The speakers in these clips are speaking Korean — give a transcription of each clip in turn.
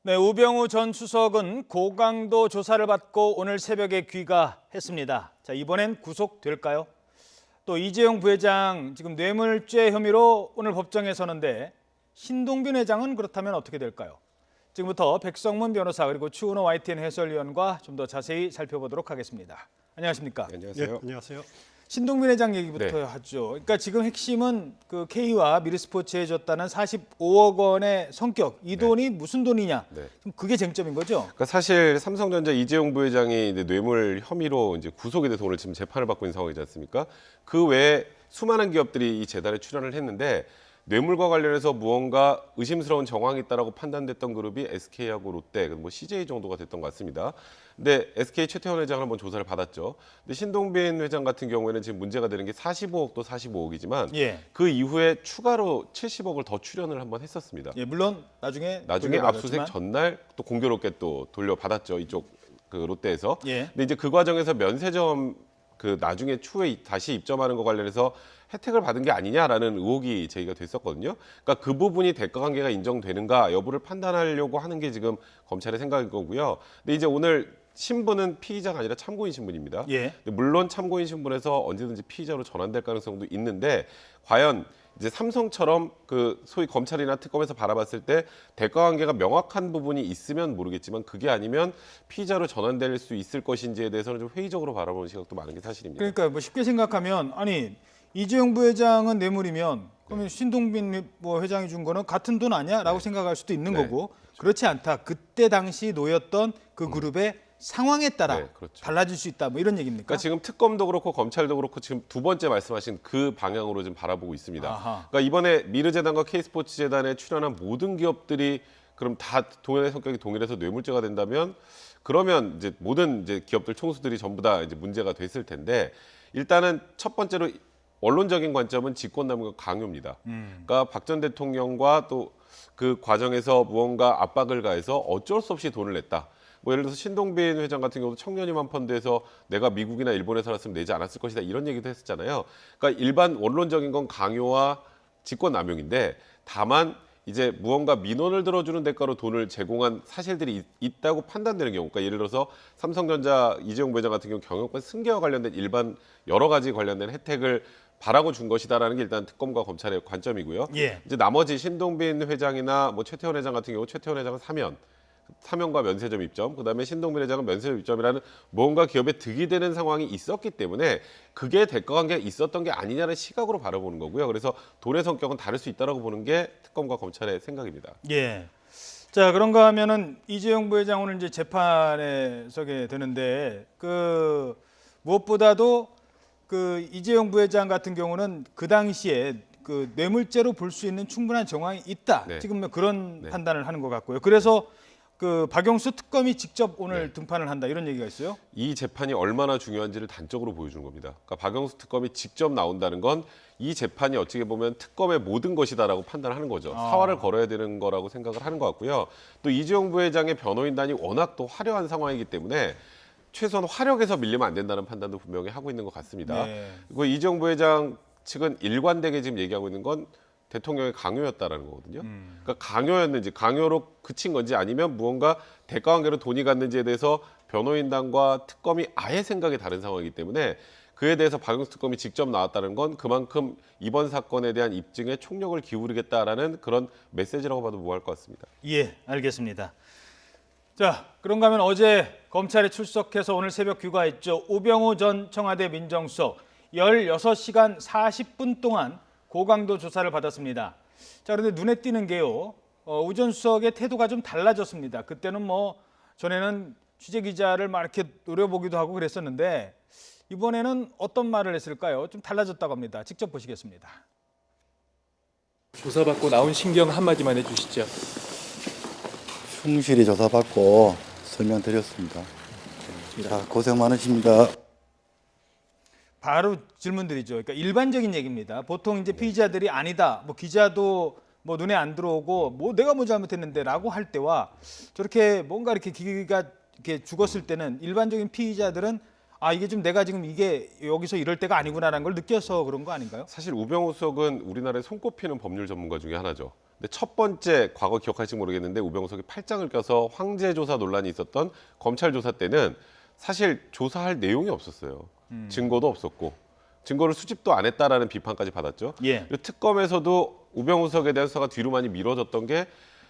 네, 우병우 전 수석은 고강도 조사를 받고 오늘 새벽에 귀가했습니다. 자, 이번엔 구속될까요? 또 이재용 부회장 지금 뇌물죄 혐의로 오늘 법정에 서는데 신동빈 회장은 그렇다면 어떻게 될까요? 지금부터 백성문 변호사 그리고 추은호 YTN 해설위원과 좀 더 자세히 살펴보도록 하겠습니다. 안녕하십니까? 네, 안녕하세요. 네, 안녕하세요. 신동빈 회장 얘기부터 네. 하죠. 그러니까 지금 핵심은 그 K와 미르스포츠에 줬다는 45억 원의 성격, 이 돈이 무슨 돈이냐? 네. 그게 쟁점인 거죠. 그러니까 사실 삼성전자 이재용 부회장이 이제 뇌물 혐의로 이제 구속이 돼서 오늘 지금 재판을 받고 있는 상황이지 않습니까? 그 외에 수많은 기업들이 이 재단에 출연을 했는데 뇌물과 관련해서 무언가 의심스러운 정황이 있다라고 판단됐던 그룹이 SK하고 롯데, 뭐 CJ 정도가 됐던 것 같습니다. 근데 SK 최태원 회장을 한번 조사를 받았죠. 근데 신동빈 회장 같은 경우에는 지금 문제가 되는 게 45억도 45억이지만 예. 그 이후에 추가로 70억을 더 출연을 한번 했었습니다. 예, 물론 나중에 압수수색 전날 또 공교롭게 또 돌려받았죠. 이쪽 그 롯데에서. 예. 근데 이제 그 과정에서 면세점 그 나중에 추후에 다시 입점하는 거 관련해서 혜택을 받은 게 아니냐라는 의혹이 제기가 됐었거든요. 그러니까 그 부분이 대가 관계가 인정되는가 여부를 판단하려고 하는 게 지금 검찰의 생각인 거고요. 근데 이제 오늘 신분은 피의자가 아니라 참고인 신분입니다. 예. 근데 물론 참고인 신분에서 언제든지 피의자로 전환될 가능성도 있는데 과연 이제 삼성처럼 그 소위 검찰이나 특검에서 바라봤을 때 대가 관계가 명확한 부분이 있으면 모르겠지만 그게 아니면 피의자로 전환될 수 있을 것인지에 대해서는 좀 회의적으로 바라보는 시각도 많은 게 사실입니다. 그러니까 뭐 쉽게 생각하면 아니 이재용 부회장은 뇌물이면 그러면 신동빈 뭐 회장이 준 거는 같은 돈 아니야?라고 생각할 수도 있는 네. 거고 그렇지 않다. 그때 당시 놓였던 그 그룹의 상황에 따라 네, 그렇죠. 달라질 수 있다. 뭐 이런 얘기입니까? 그러니까 지금 특검도 그렇고 검찰도 그렇고 지금 두 번째 말씀하신 그 방향으로 좀 바라보고 있습니다. 아하. 그러니까 이번에 미르재단과 K스포츠재단에 출연한 모든 기업들이 그럼 다 동일의 성격이 동일해서 뇌물죄가 된다면 그러면 이제 모든 이제 기업들 총수들이 전부 다 이제 문제가 됐을 텐데 일단은 첫 번째로 원론적인 관점은 직권남용과 강요입니다. 그러니까 박 전 대통령과 또 그 과정에서 무언가 압박을 가해서 어쩔 수 없이 돈을 냈다. 뭐 예를 들어서 신동빈 회장 같은 경우도 청년희망 펀드에서 내가 미국이나 일본에 살았으면 내지 않았을 것이다 이런 얘기도 했었잖아요. 그러니까 일반 원론적인 건 강요와 직권남용인데 다만 이제 무언가 민원을 들어주는 대가로 돈을 제공한 사실들이 있다고 판단되는 경우, 그러니까 예를 들어서 삼성전자 이재용 부회장 같은 경우 경영권 승계와 관련된 일반 여러 가지 관련된 혜택을 바라고 준 것이다라는 게 일단 특검과 검찰의 관점이고요. 예. 이제 나머지 신동빈 회장이나 뭐 최태원 회장 같은 경우 최태원 회장은 사면과 면세점 입점, 그다음에 신동빈 회장은 면세점 입점이라는 뭔가 기업에 득이 되는 상황이 있었기 때문에 그게 대가 관계가 있었던 게 아니냐는 시각으로 바라보는 거고요. 그래서 돈의 성격은 다를 수 있다라고 보는 게 특검과 검찰의 생각입니다. 예. 자, 그런가 하면은 이재용 부회장 오늘 이제 재판에 서게 되는데 그 무엇보다도 그 이재용 부회장 같은 경우는 그 당시에 그 뇌물죄로 볼 수 있는 충분한 정황이 있다. 네. 지금 뭐 그런 네. 판단을 하는 것 같고요. 그래서 그 박영수 특검이 직접 오늘 등판을 한다 이런 얘기가 있어요. 이 재판이 얼마나 중요한지를 단적으로 보여주는 겁니다. 그러니까 박영수 특검이 직접 나온다는 건 이 재판이 어떻게 보면 특검의 모든 것이다라고 판단을 하는 거죠. 사활을 걸어야 되는 거라고 생각을 하는 것 같고요. 또 이재용 부회장의 변호인단이 워낙 또 화려한 상황이기 때문에 최소한 화력에서 밀리면 안 된다는 판단도 분명히 하고 있는 것 같습니다. 네. 그리고 이재용 부회장 측은 일관되게 지금 얘기하고 있는 건 대통령의 강요였다라는 거거든요. 그러니까 강요였는지 강요로 그친 건지 아니면 무언가 대가관계로 돈이 갔는지에 대해서 변호인단과 특검이 아예 생각이 다른 상황이기 때문에 그에 대해서 박영수 특검이 직접 나왔다는 건 그만큼 이번 사건에 대한 입증에 총력을 기울이겠다라는 그런 메시지라고 봐도 무방할 것 같습니다. 예, 알겠습니다. 자, 그런가 하면 어제 검찰에 출석해서 오늘 새벽 귀가했죠. 우병우 전 청와대 민정수석 16시간 40분 동안 고강도 조사를 받았습니다. 자, 그런데 눈에 띄는 게요. 우 전 수석의 태도가 좀 달라졌습니다. 그때는 뭐 전에는 취재 기자를 막 이렇게 노려보기도 하고 그랬었는데 이번에는 어떤 말을 했을까요? 좀 달라졌다고 합니다. 직접 보시겠습니다. 조사받고 나온 심경 한마디만 해주시죠. 충실히 조사받고 설명드렸습니다. 자, 고생 많으십니다. 바로 질문드리죠. 그러니까 일반적인 얘기입니다. 보통 이제 피의자들이 아니다, 뭐 기자도 뭐 눈에 안 들어오고 뭐 내가 뭐 잘못했는데라고 할 때와 저렇게 뭔가 이렇게 기가 이렇게 죽었을 때는 일반적인 피의자들은 아 이게 좀 내가 지금 이게 여기서 이럴 때가 아니구나라는 걸 느껴서 그런 거 아닌가요? 사실 우병우 수석은 우리나라에 손꼽히는 법률 전문가 중에 하나죠. 근데 첫 번째 과거 기억하실지 모르겠는데 우병우 수석이 팔짱을 껴서 황제 조사 논란이 있었던 검찰 조사 때는 사실 조사할 내용이 없었어요. 증거도 없었고 증거를 수집도 안 했다라는 비판까지 받았죠. 예. 그리고 특검에서도 우병우 수석에 대한 수사가 뒤로 많이 미뤄졌던 게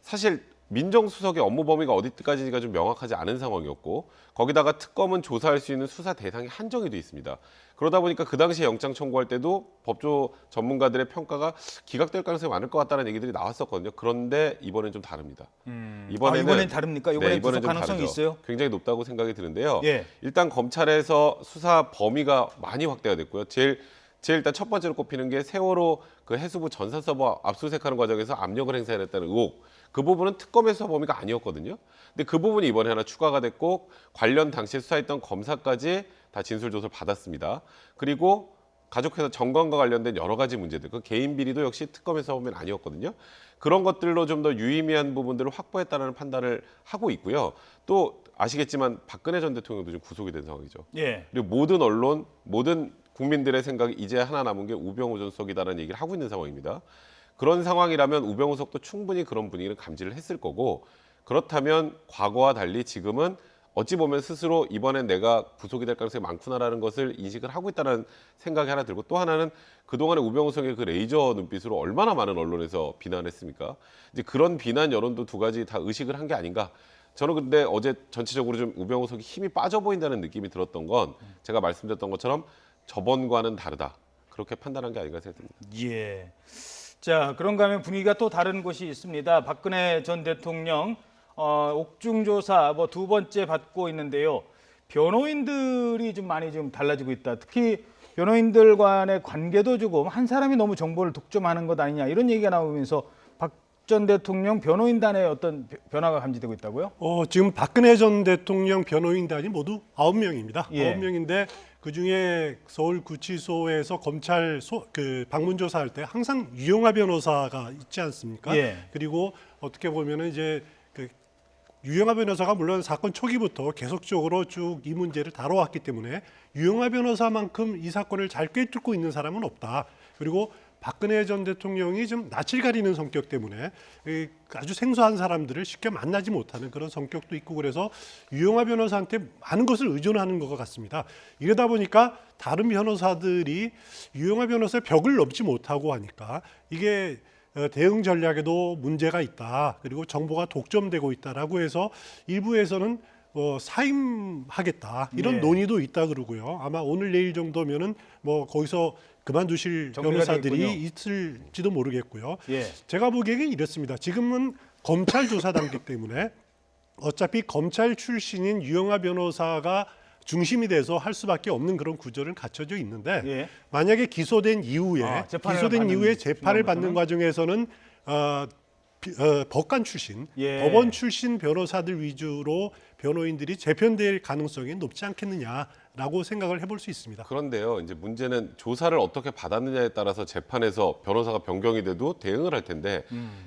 사실 민정수석의 업무 범위가 어디까지가 좀 명확하지 않은 상황이었고 거기다가 특검은 조사할 수 있는 수사 대상이 한정이 돼 있습니다. 그러다 보니까 그 당시에 영장 청구할 때도 법조 전문가들의 평가가 기각될 가능성이 많을 것 같다는 얘기들이 나왔었거든요. 그런데 이번엔 좀 다릅니다. 이번엔 다릅니까? 이번엔 구속 좀 가능성이 다르죠. 있어요? 굉장히 높다고 생각이 드는데요. 예. 일단 검찰에서 수사 범위가 많이 확대가 됐고요. 제일 일단 첫 번째로 꼽히는 게 세월호 그 해수부 전산 서버 압수수색하는 과정에서 압력을 행사했다는 의혹. 그 부분은 특검의 수사 범위가 아니었거든요. 근데 그 부분이 이번에 하나 추가가 됐고 관련 당시에 수사했던 검사까지 다 진술 조사를 받았습니다. 그리고 가족회사 정관과 관련된 여러 가지 문제들, 그 개인 비리도 역시 특검의 수사 범위는 아니었거든요. 그런 것들로 좀 더 유의미한 부분들을 확보했다는 판단을 하고 있고요. 또 아시겠지만 박근혜 전 대통령도 지금 구속이 된 상황이죠. 예. 그리고 모든 언론, 모든 국민들의 생각이 이제 하나 남은 게 우병우 전 수석이다라는 얘기를 하고 있는 상황입니다. 그런 상황이라면 우병우 수석도 충분히 그런 분위기를 감지를 했을 거고 그렇다면 과거와 달리 지금은 어찌 보면 스스로 이번엔 내가 구속이 될 가능성이 많구나라는 것을 인식을 하고 있다는 생각이 하나 들고 또 하나는 그동안에 우병우 수석의 그 레이저 눈빛으로 얼마나 많은 언론에서 비난했습니까? 이제 그런 비난 여론도 두 가지 다 의식을 한 게 아닌가. 저는 근데 어제 전체적으로 좀 우병우 수석이 힘이 빠져 보인다는 느낌이 들었던 건 제가 말씀드렸던 것처럼 저번과는 다르다. 그렇게 판단한 게 아닌가 생각됩니다. 예. 자, 그런가 하면 분위기가 또 다른 곳이 있습니다. 박근혜 전 대통령 옥중조사 뭐 두 번째 받고 있는데요. 변호인들이 좀 많이 좀 달라지고 있다. 특히 변호인들 간의 관계도 조금 한 사람이 너무 정보를 독점하는 것 아니냐 이런 얘기가 나오면서 박 전 대통령 변호인단의 어떤 변화가 감지되고 있다고요? 지금 박근혜 전 대통령 변호인단이 모두 9명입니다. 예. 9명인데 그중에 서울구치소에서 검찰 방문조사할 때 항상 유영하 변호사가 있지 않습니까? 예. 그리고 어떻게 보면은 이제 그 유영하 변호사가 물론 사건 초기부터 계속적으로 쭉 이 문제를 다뤄왔기 때문에 유영하 변호사만큼 이 사건을 잘 꿰뚫고 있는 사람은 없다. 그리고 박근혜 전 대통령이 좀 낯을 가리는 성격 때문에 아주 생소한 사람들을 쉽게 만나지 못하는 그런 성격도 있고 그래서 유영하 변호사한테 많은 것을 의존하는 것 같습니다. 이러다 보니까 다른 변호사들이 유영하 변호사의 벽을 넘지 못하고 하니까 이게 대응 전략에도 문제가 있다. 그리고 정보가 독점되고 있다라고 해서 일부에서는 사임하겠다 이런 네. 논의도 있다 그러고요. 아마 오늘 내일 정도면은 뭐 거기서 그만두실 정리가 변호사들이 되겠군요. 있을지도 모르겠고요. 예. 제가 보기에는 이렇습니다. 지금은 검찰 조사 단계 때문에 어차피 검찰 출신인 유영하 변호사가 중심이 돼서 할 수밖에 없는 그런 구조는 갖춰져 있는데 예. 만약에 기소된 이후에 재판을 받는 과정에서는 법관 출신, 예. 법원 출신 변호사들 위주로 변호인들이 재편될 가능성이 높지 않겠느냐라고 생각을 해볼 수 있습니다. 그런데요, 이제 문제는 조사를 어떻게 받았느냐에 따라서 재판에서 변호사가 변경이 돼도 대응을 할 텐데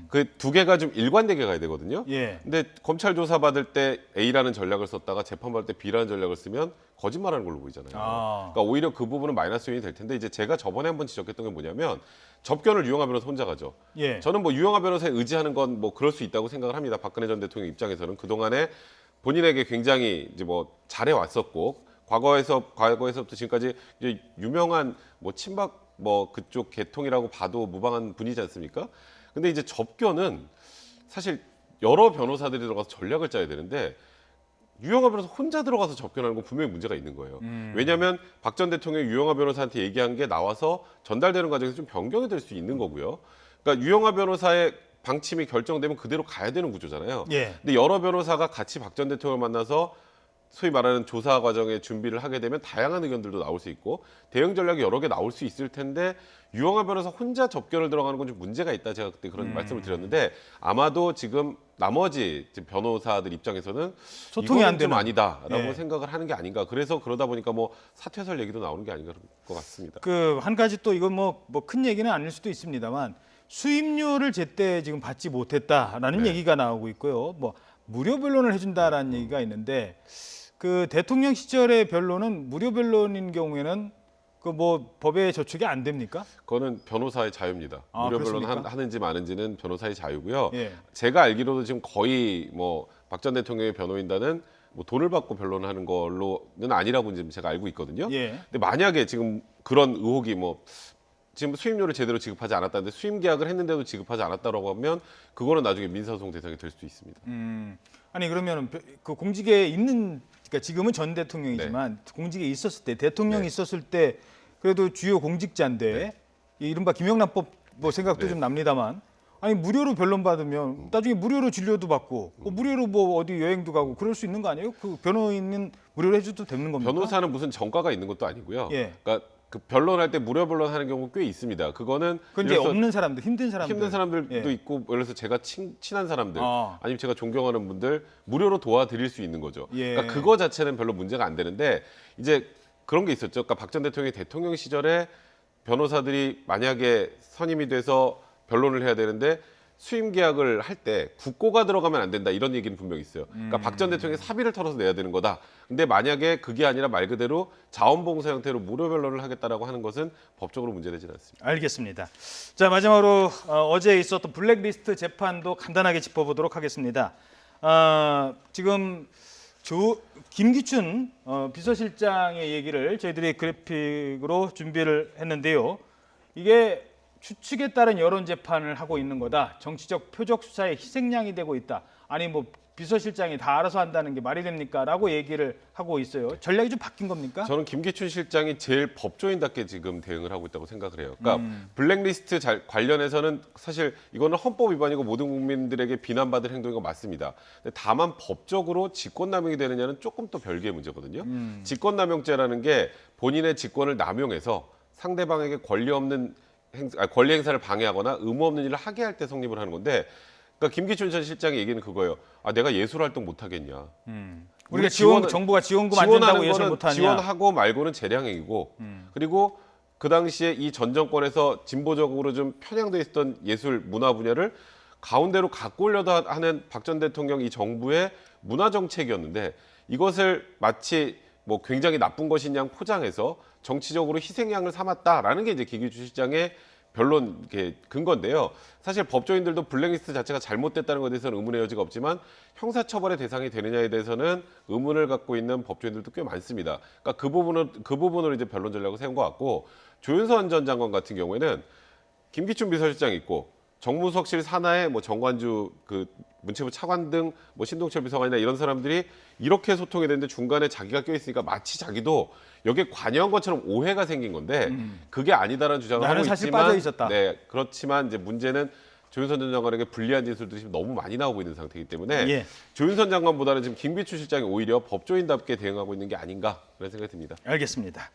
그 두 개가 좀 일관되게 가야 되거든요. 예. 근데 검찰 조사 받을 때 A라는 전략을 썼다가 재판 받을 때 B라는 전략을 쓰면 거짓말하는 걸로 보이잖아요. 아. 그러니까 오히려 그 부분은 마이너스 요인이 될 텐데 이제 제가 저번에 한번 지적했던 게 뭐냐면 접견을 유영하 변호사 혼자 가죠. 예. 저는 뭐 유영하 변호사에 의지하는 건 뭐 그럴 수 있다고 생각을 합니다. 박근혜 전 대통령 입장에서는 그동안에 본인에게 굉장히 이제 뭐 잘해 왔었고 과거에서부터 지금까지 이제 유명한 뭐 친박 뭐 그쪽 계통이라고 봐도 무방한 분이지 않습니까? 근데 이제 접견은 사실 여러 변호사들이 들어가서 전략을 짜야 되는데 유영하 변호사 혼자 들어가서 접견하는 건 분명히 문제가 있는 거예요. 왜냐하면 박 전 대통령이 유영하 변호사한테 얘기한 게 나와서 전달되는 과정에서 좀 변경이 될 수 있는 거고요. 그러니까 유영하 변호사의 방침이 결정되면 그대로 가야 되는 구조잖아요. 예. 근데 여러 변호사가 같이 박 전 대통령을 만나서 소위 말하는 조사 과정에 준비를 하게 되면 다양한 의견들도 나올 수 있고 대응 전략이 여러 개 나올 수 있을 텐데 유영하 변호사 혼자 접견을 들어가는 건 좀 문제가 있다. 제가 그때 그런 말씀을 드렸는데 아마도 지금 나머지 변호사들 입장에서는 소통이 안 이거는 좀 되는. 아니다라고 예. 생각을 하는 게 아닌가. 그래서 그러다 보니까 뭐 사퇴설 얘기도 나오는 게 아닌가 것 같습니다. 그 한 가지 또 이건 뭐 큰 얘기는 아닐 수도 있습니다만 수임료를 제때 지금 받지 못했다라는 네. 얘기가 나오고 있고요. 뭐 무료 변론을 해준다라는 얘기가 있는데 그 대통령 시절의 변론은 무료 변론인 경우에는 그 뭐 법에 저촉이 안 됩니까? 그거는 변호사의 자유입니다. 아, 무료 변론 그렇습니까? 하는지 마는지는 변호사의 자유고요. 예. 제가 알기로도 지금 거의 뭐 박 전 대통령의 변호인단은 뭐 돈을 받고 변론하는 걸로는 아니라고 지금 제가 알고 있거든요. 예. 근데 만약에 지금 그런 의혹이 뭐 지금 수임료를 제대로 지급하지 않았다는데 수임 계약을 했는데도 지급하지 않았다라고 하면 그거는 나중에 민사소송 대상이 될 수도 있습니다. 아니 그러면 그 공직에 있는 그러니까 지금은 전 대통령이지만 공직에 있었을 때 대통령이 네. 있었을 때 그래도 주요 공직자인데 이 이른바 김영란법 뭐 생각도 네. 좀 납니다만 아니 무료로 변론 받으면 나중에 무료로 진료도 받고 무료로 뭐 어디 여행도 가고 그럴 수 있는 거 아니에요? 그 변호인은 무료로 해줘도 되는 겁니까? 변호사는 무슨 정가가 있는 것도 아니고요. 예. 그러니까 그 변론할 때 무료 변론하는 경우 꽤 있습니다. 그거는 그건 이제 예를 들어서 없는 사람들, 힘든 사람들, 힘든 사람들도 예. 있고 예를 들어서 제가 친한 사람들 아. 아니면 제가 존경하는 분들 무료로 도와드릴 수 있는 거죠. 예. 그러니까 그거 자체는 별로 문제가 안 되는데 이제 그런 게 있었죠. 그러니까 박 전 대통령이 대통령 시절에 변호사들이 만약에 선임이 돼서 변론을 해야 되는데 수임 계약을 할 때 국고가 들어가면 안 된다 이런 얘기는 분명히 있어요. 그러니까 박 전 대통령이 사비를 털어서 내야 되는 거다. 근데 만약에 그게 아니라 말 그대로 자원봉사 형태로 무료 변론을 하겠다라고 하는 것은 법적으로 문제되지는 않습니다. 알겠습니다. 자 마지막으로 어제 있었던 블랙리스트 재판도 간단하게 짚어보도록 하겠습니다. 지금 김기춘 비서실장의 얘기를 저희들이 그래픽으로 준비를 했는데요. 이게 추측에 따른 여론 재판을 하고 있는 거다. 정치적 표적 수사의 희생양이 되고 있다. 아니 뭐 비서실장이 다 알아서 한다는 게 말이 됩니까? 라고 얘기를 하고 있어요. 전략이 좀 바뀐 겁니까? 저는 김기춘 실장이 제일 법조인답게 지금 대응을 하고 있다고 생각을 해요. 그러니까 블랙리스트 관련해서는 사실 이거는 헌법 위반이고 모든 국민들에게 비난받을 행동인 거 맞습니다. 근데 다만 법적으로 직권남용이 되느냐는 조금 또 별개의 문제거든요. 직권남용죄라는 게 본인의 직권을 남용해서 상대방에게 권리 행사를 방해하거나 의무 없는 일을 하게 할 때 성립을 하는 건데 그러니까 김기춘 전 실장의 얘기는 그거예요. 내가 예술 활동 못 하겠냐. 우리가 지원- 정부가 지원금 안 준다고 예술 거는 못하냐? 지원하고 말고는 재량행위고 그리고 그 당시에 이 전 정권에서 진보적으로 좀 편향돼 있었던 예술 문화 분야를 가운데로 갖고 오려다 하는 박 전 대통령 이 정부의 문화 정책이었는데 이것을 마치 뭐 굉장히 나쁜 것인 양 포장해서 정치적으로 희생양을 삼았다라는 게 이제 김기춘 실장의 변론 근거인데요. 사실 법조인들도 블랙리스트 자체가 잘못됐다는 것에 대해서는 의문의 여지가 없지만 형사처벌의 대상이 되느냐에 대해서는 의문을 갖고 있는 법조인들도 꽤 많습니다. 그러니까 그 부분으로 이제 변론 전략을 세운 것 같고 조윤선 전 장관 같은 경우에는 김기춘 비서실장이 있고 정무석실 산하에 뭐 정관주 그 문체부 차관 등 뭐 신동철 비서관이나 이런 사람들이 이렇게 소통이 되는데 중간에 자기가 껴있으니까 마치 자기도 여기에 관여한 것처럼 오해가 생긴 건데 그게 아니다라는 주장을 나는 하고 사실 있지만 빠져 있었다. 네, 그렇지만 이제 문제는 조윤선 전 장관에게 불리한 진술들이 지금 너무 많이 나오고 있는 상태이기 때문에 예. 조윤선 장관보다는 지금 김기춘 실장이 오히려 법조인답게 대응하고 있는 게 아닌가 그런 생각이 듭니다. 알겠습니다.